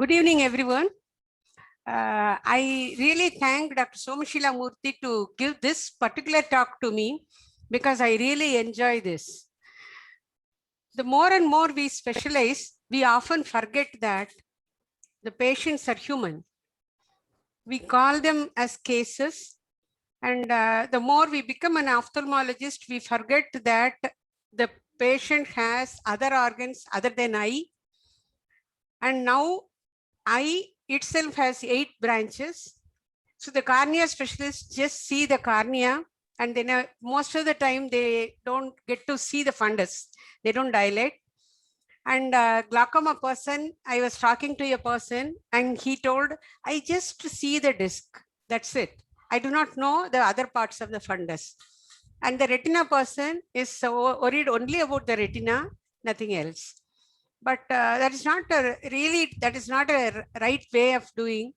Good evening, everyone. I really thank Dr. Somashila Murthy to give this particular talk to me because I really enjoy this. The more and more we specialize, we often forget that the patients are human. We call them as cases, and the more we become an ophthalmologist, we forget that the patient has other organs other than eye. And now eye itself has 8 branches. So the cornea specialists just see the cornea, and then most of the time they don't get to see the fundus. They don't dilate. And glaucoma person, I was talking to a person and he told, I just see the disc. That's it. I do not know the other parts of the fundus. And the retina person is so worried only about the retina, nothing else. But that is not a right way of doing.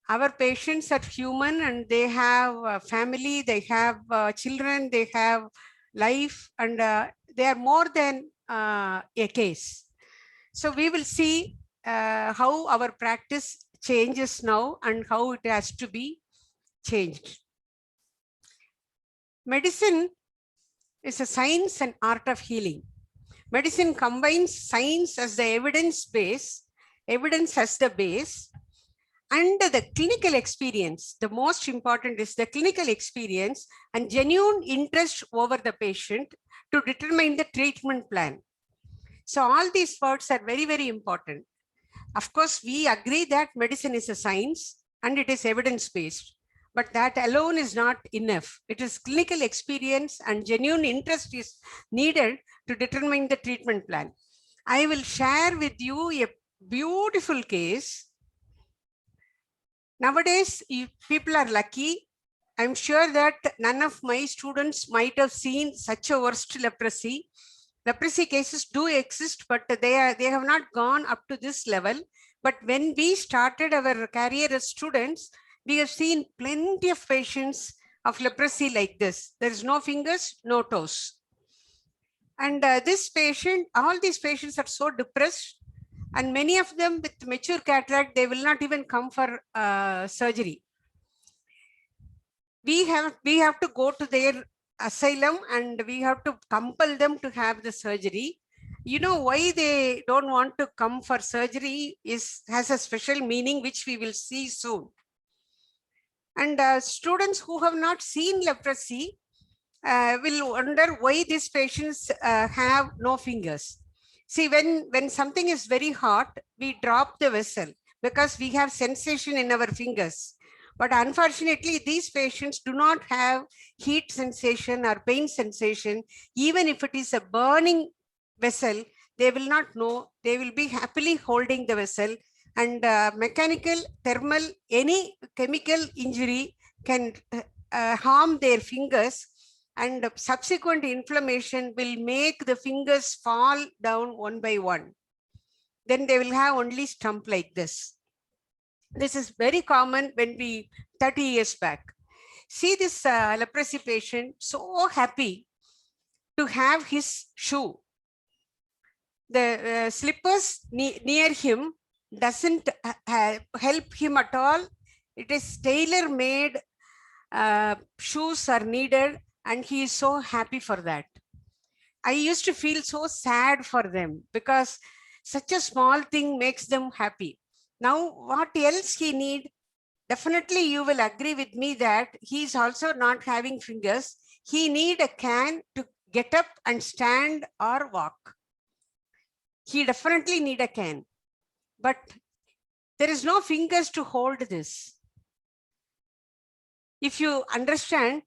Our patients are human and they have a family, they have children, they have life, and they are more than a case. So we will see how our practice changes now and how it has to be changed. Medicine is a science and art of healing. Medicine combines science as the evidence as the base, and the clinical experience. The most important is the clinical experience and genuine interest over the patient to determine the treatment plan. So all these words are very, very important. Of course, we agree that medicine is a science and it is evidence-based, but that alone is not enough. It is clinical experience and genuine interest is needed to determine the treatment plan. I will share with you a beautiful case. Nowadays, if people are lucky, I'm sure that none of my students might have seen such a worst leprosy. Leprosy cases do exist, but they have not gone up to this level. But when we started our career as students, we have seen plenty of patients of leprosy like this. There is no fingers, no toes. And all these patients are so depressed, and many of them with mature cataract, they will not even come for surgery. We have to go to their asylum and we have to compel them to have the surgery. You know why they don't want to come for surgery has a special meaning, which we will see soon. And students who have not seen leprosy will wonder why these patients have no fingers. See, when something is very hot, we drop the vessel because we have sensation in our fingers. But unfortunately, these patients do not have heat sensation or pain sensation. Even if it is a burning vessel, they will not know. They will be happily holding the vessel. And mechanical, thermal, any chemical injury can harm their fingers, and subsequent inflammation will make the fingers fall down one by one. Then they will have only stump like this. This is very common when 30 years back. See this leprosy patient, so happy to have his shoe. The slippers near him doesn't help him at all. It is tailor-made shoes are needed, and he is so happy for that. I used to feel so sad for them because such a small thing makes them happy. Now, what else he need? Definitely you will agree with me that he is also not having fingers. He need a can to get up and stand or walk. He definitely need a can, but there is no fingers to hold this. If you understand,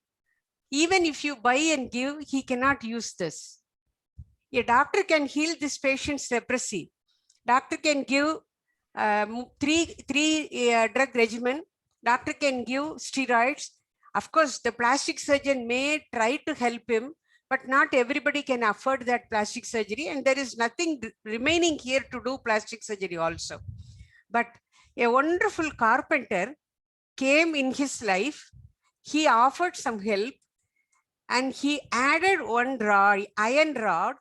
even if you buy and give, he cannot use this. A doctor can heal this patient's leprosy. Doctor can give three drug regimen. Doctor can give steroids. Of course, the plastic surgeon may try to help him, but not everybody can afford that plastic surgery, and there is nothing remaining here to do plastic surgery also. But a wonderful carpenter came in his life. He offered some help, and he added one rod, iron rod,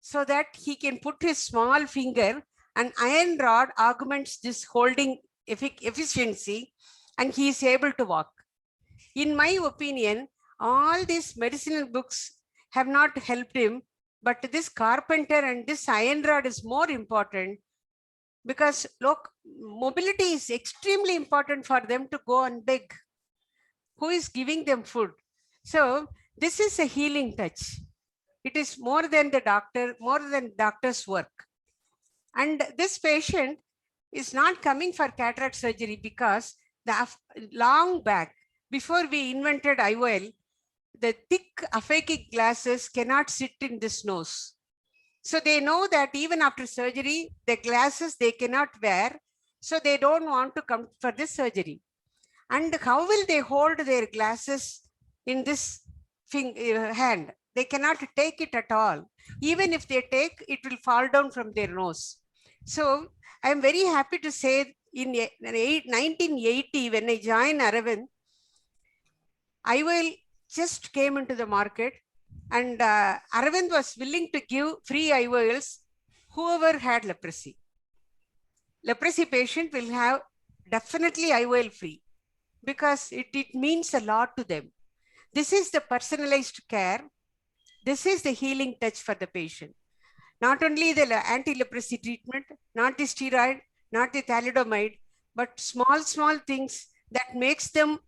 so that he can put his small finger An iron rod augments this holding efficiency, and he is able to walk. In my opinion, all these medicinal books have not helped him, but this Carpenter and this iron rod is more important, because look, mobility is extremely important for them to go and beg. Who is giving them food? So this is a healing touch. It is more than the doctor, more than doctor's work. And this patient is not coming for cataract surgery because the long back, before we invented IOL, the thick aphakic glasses cannot sit in this nose. So they know that even after surgery, the glasses they cannot wear. So they don't want to come for this surgery. And how will they hold their glasses in this hand? They cannot take it at all. Even if they take, it will fall down from their nose. So I'm very happy to say in 1980, when I joined Aravind, IOL just came into the market, and Aravind was willing to give free IOLs whoever had leprosy. Leprosy patient will have definitely IOL free, because it means a lot to them. This is the personalized care. This is the healing touch for the patient. Not only the anti-leprosy treatment, not the steroid, not the thalidomide, but small things that makes them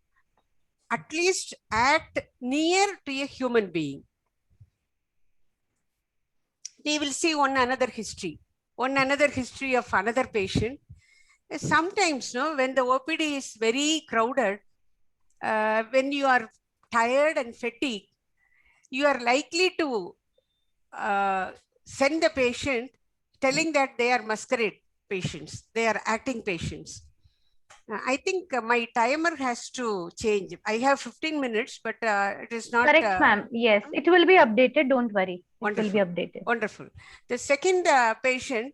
at least act near to a human being. We will see one another history of another patient. Sometimes, when the OPD is very crowded, when you are tired and fatigued, you are likely to send the patient telling that they are masquerade patients, they are acting patients. I think my timer has to change. I have 15 minutes, but it is not. Correct, ma'am. Yes, it will be updated. Don't worry. Wonderful. It will be updated. Wonderful. The second patient,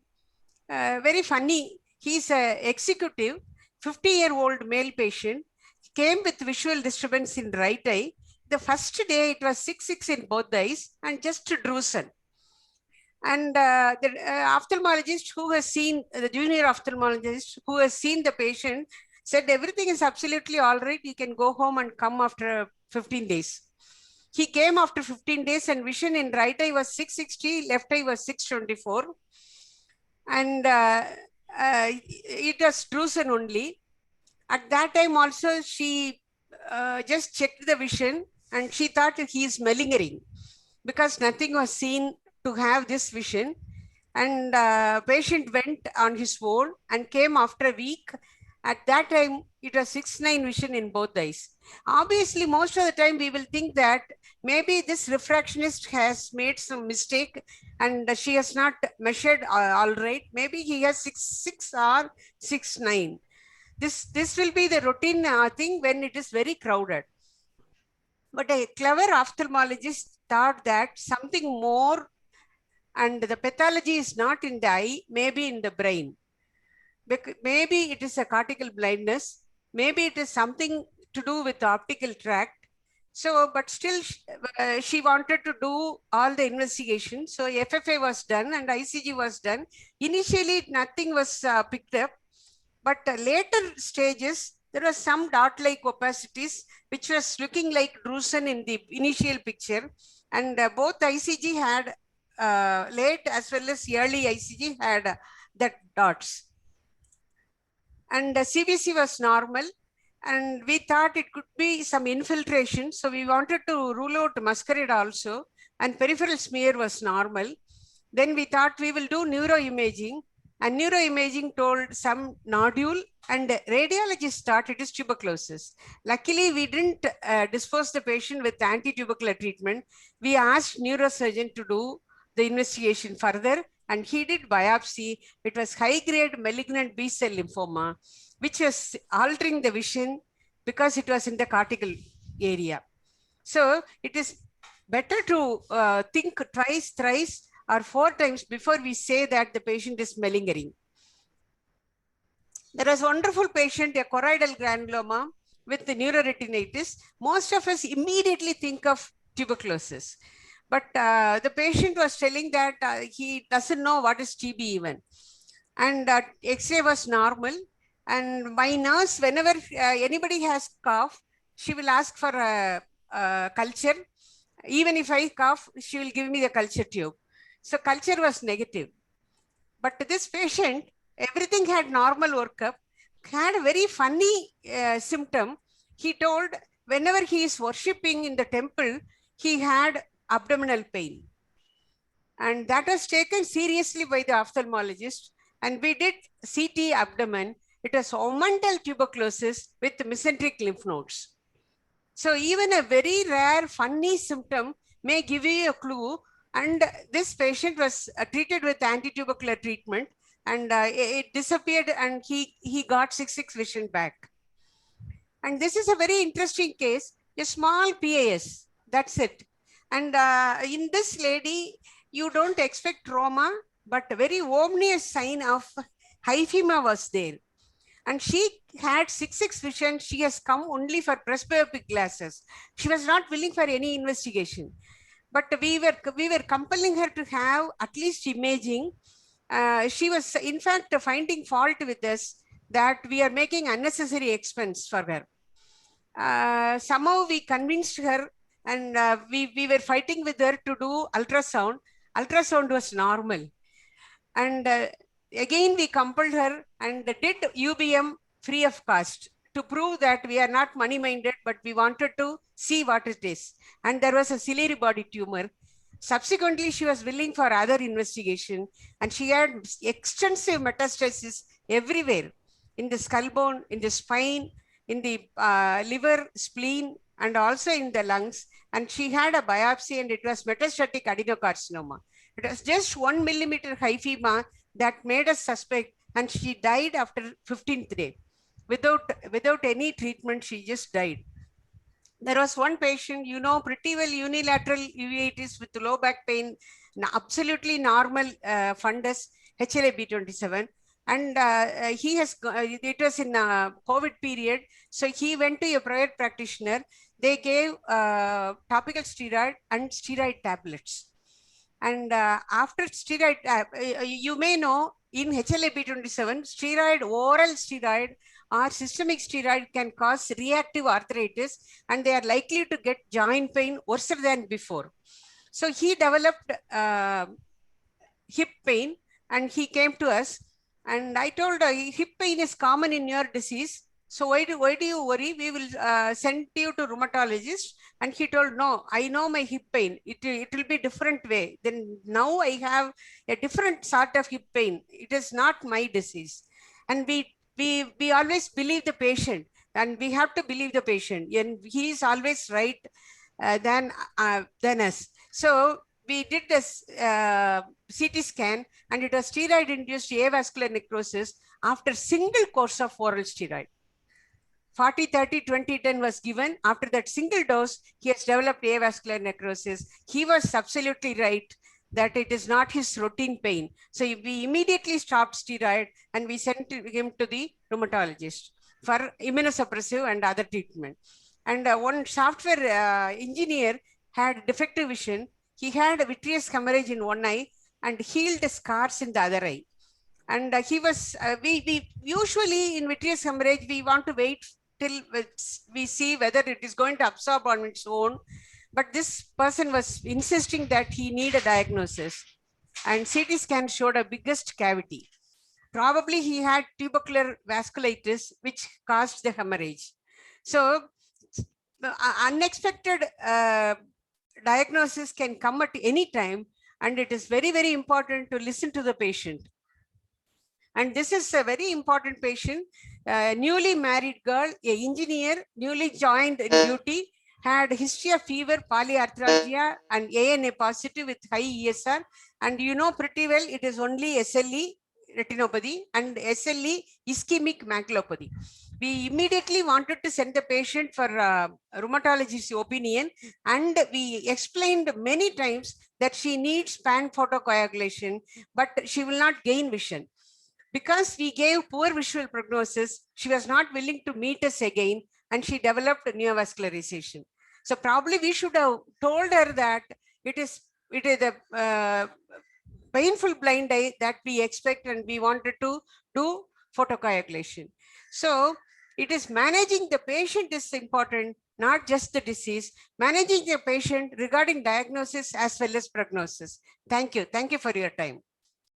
very funny. He's an executive, 50-year-old male patient, came with visual disturbance in right eye. The first day it was 6/6 in both eyes and just drusen. And the ophthalmologist who has seen, the junior ophthalmologist who has seen the patient said everything is absolutely all right. You can go home and come after 15 days. He came after 15 days and vision in right eye was 660, left eye was 624. And it was drusen only. At that time also, she just checked the vision and she thought he is malingering, because nothing was seen to have this vision. And patient went on his own and came after a week. At that time, it was 6/9 vision in both eyes. Obviously, most of the time we will think that maybe this refractionist has made some mistake and she has not measured all right. Maybe he has 6/6 or 6/9. This will be the routine thing when it is very crowded. But a clever ophthalmologist thought that something more, and the pathology is not in the eye, maybe in the brain. Maybe it is a cortical blindness. Maybe it is something to do with the optical tract. So, but still she wanted to do all the investigation. So FFA was done and ICG was done. Initially, nothing was picked up. But later stages, there was some dot-like opacities, which was looking like drusen in the initial picture. And both ICG had, late as well as early ICG had that dots. And CBC was normal. And we thought it could be some infiltration. So we wanted to rule out masquerade also. And peripheral smear was normal. Then we thought we will do neuroimaging. And neuroimaging told some nodule, and radiologist thought it is tuberculosis. Luckily, we didn't dispose the patient with anti-tubercular treatment. We asked neurosurgeon to do the investigation further, and he did biopsy. It was high-grade malignant B-cell lymphoma, which was altering the vision because it was in the cortical area. So it is better to think twice, thrice, or 4 times before we say that the patient is malingering. There was a wonderful patient, a choroidal granuloma with the neuroretinitis. Most of us immediately think of tuberculosis. But the patient was telling that he doesn't know what is TB even. and X-ray was normal. And my nurse, whenever anybody has cough, she will ask for a culture. Even if I cough, she will give me the culture tube. So culture was negative. But this patient, everything had normal workup, had a very funny symptom. He told whenever he is worshipping in the temple, he had abdominal pain. And that was taken seriously by the ophthalmologist. And we did CT abdomen. It was omental tuberculosis with mesenteric lymph nodes. So even a very rare funny symptom may give you a clue. And this patient was treated with anti-tubercular treatment, and it disappeared, and he got 6/6 vision back. And this is a very interesting case, a small PAS, that's it. And in this lady, you don't expect trauma, but a very ominous sign of hyphema was there. And she had 6/6 vision. She has come only for presbyopic glasses. She was not willing for any investigation. But we were compelling her to have at least imaging. She was, in fact, finding fault with us that we are making unnecessary expense for her. Somehow we convinced her, and we were fighting with her to do ultrasound. Ultrasound was normal. And again, we compelled her and did UBM free of cost to prove that we are not money-minded, but we wanted to see what it is. And there was a ciliary body tumor. Subsequently, she was willing for other investigation, and she had extensive metastasis everywhere, in the skull bone, in the spine, in the liver, spleen, and also in the lungs. And she had a biopsy, and it was metastatic adenocarcinoma. It was just 1 millimeter hyphema that made us suspect, and she died after 15th day. Without any treatment, she just died. There was one patient, you know, pretty well unilateral uveitis with low back pain, absolutely normal fundus, HLA-B27. And he has, it was in COVID period. So he went to a private practitioner. They gave topical steroid and steroid tablets. And after steroid, you may know in HLA-B27, steroid, oral steroid or systemic steroid can cause reactive arthritis, and they are likely to get joint pain worse than before. So he developed hip pain, and he came to us, and I told hip pain is common in your disease. So why do you worry? We will send you to rheumatologist. And he told, no, I know my hip pain. It will be different way. Then now I have a different sort of hip pain. It is not my disease. And we always believe the patient, and we have to believe the patient. And he is always right than us. So we did this CT scan, and it was steroid-induced avascular necrosis after single course of oral steroid. 40-30-20-10 was given. After that single dose, he has developed avascular necrosis. He was absolutely right that it is not his routine pain. So we immediately stopped steroid, and we sent him to the rheumatologist for immunosuppressive and other treatment. And one software engineer had defective vision. He had a vitreous hemorrhage in one eye and healed scars in the other eye. And he was, we usually in vitreous hemorrhage, we want to wait till we see whether it is going to absorb on its own. But this person was insisting that he need a diagnosis. And CT scan showed a biggest cavity. Probably he had tubercular vasculitis, which caused the hemorrhage. So unexpected diagnosis can come at any time, and it is very, very important to listen to the patient. And this is a very important patient, newly married girl, an engineer, newly joined in duty, had history of fever, polyarthralgia, and ANA positive with high ESR. And you know pretty well, it is only SLE retinopathy and SLE ischemic maculopathy. We immediately wanted to send the patient for rheumatologist's opinion, and we explained many times that she needs pan photocoagulation, but she will not gain vision. Because we gave poor visual prognosis, she was not willing to meet us again, and she developed neovascularization. So probably we should have told her that it is the painful blind eye that we expect, and we wanted to do photocoagulation. So it is managing the patient is important, not just the disease, managing the patient regarding diagnosis as well as prognosis. Thank you. Thank you for your time.